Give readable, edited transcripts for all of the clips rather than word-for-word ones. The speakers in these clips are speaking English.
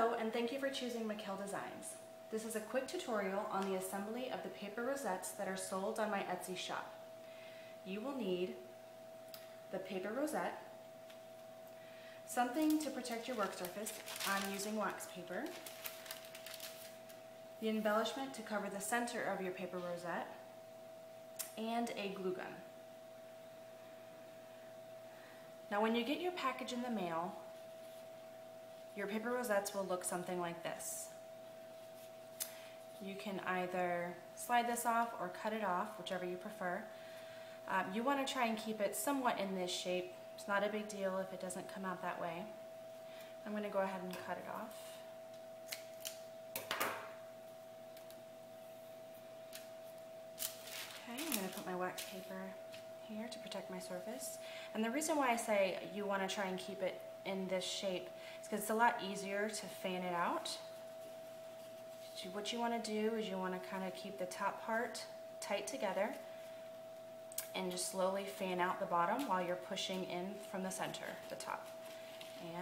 Hello, and thank you for choosing Mikkel Designs. This is a quick tutorial on the assembly of the paper rosettes that are sold on my Etsy shop. You will need the paper rosette, something to protect your work surface. I'm using wax paper, the embellishment to cover the center of your paper rosette, and a glue gun. Now when you get your package in the mail, your paper rosettes will look something like this. You can either slide this off or cut it off, whichever you prefer. You want to try and keep it somewhat in this shape. It's not a big deal if it doesn't come out that way. I'm going to go ahead and cut it off. Okay, I'm going to put my wax paper here to protect my surface. And the reason why I say you want to try and keep it in this shape is because it's a lot easier to fan it out. What you want to do is you want to kind of keep the top part tight together and just slowly fan out the bottom while you're pushing in from the center, the top.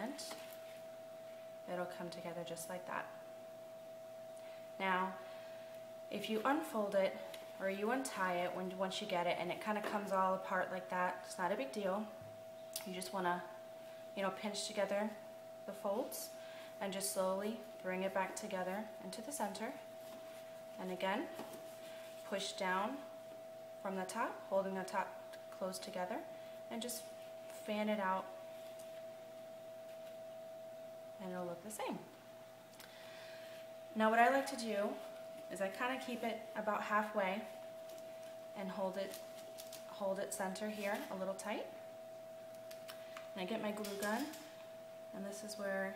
And it'll come together just like that. Now, if you unfold it or you untie it once you get it and it kind of comes all apart like that, it's not a big deal. You just want to, pinch together the folds and just slowly bring it back together into the center. And again, push down from the top, holding the top close together, and just fan it out, and it'll look the same. Now what I like to do is I kind of keep it about halfway and hold it center here a little tight. And I get my glue gun, and this is where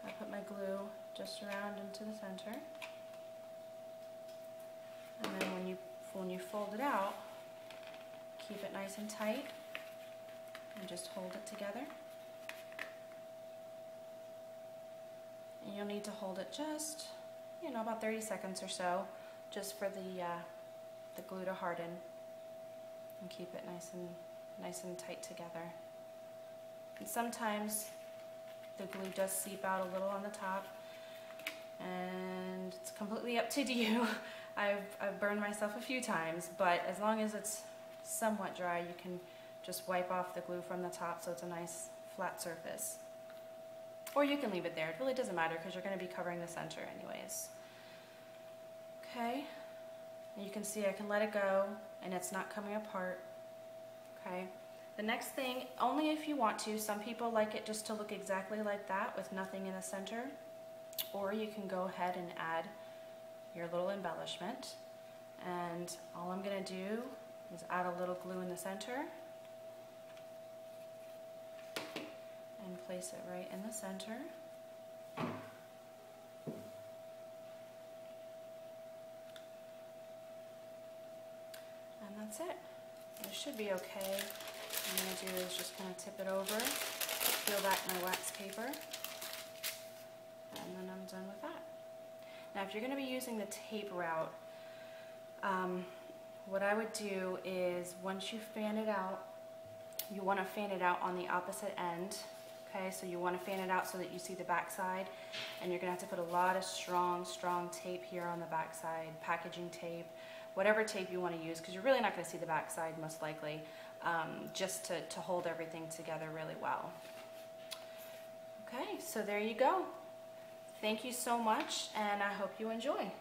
I put my glue just around into the center. And then when you fold it out, keep it nice and tight and just hold it together. And you'll need to hold it just, about 30 seconds or so, just for the glue to harden and keep it nice and tight together. And sometimes the glue does seep out a little on the top, and it's completely up to you. I've burned myself a few times, but as long as it's somewhat dry, you can just wipe off the glue from the top so it's a nice flat surface. Or you can leave it there. It really doesn't matter because you're going to be covering the center anyways. Okay, and you can see I can let it go and it's not coming apart. Okay. The next thing, only if you want to, some people like it just to look exactly like that with nothing in the center, or you can go ahead and add your little embellishment. And all I'm going to do is add a little glue in the center and place it right in the center. And that's it. It should be okay. What I'm going to do is just kind of tip it over, peel back my wax paper, and then I'm done with that. Now if you're going to be using the tape route, what I would do is once you fan it out, you want to fan it out on the opposite end. Okay, so you want to fan it out so that you see the back side, and you're going to have to put a lot of strong tape here on the back side, packaging tape, whatever tape you want to use, because you're really not going to see the back side most likely, just to hold everything together really well. Okay, so there you go. Thank you so much, and I hope you enjoy.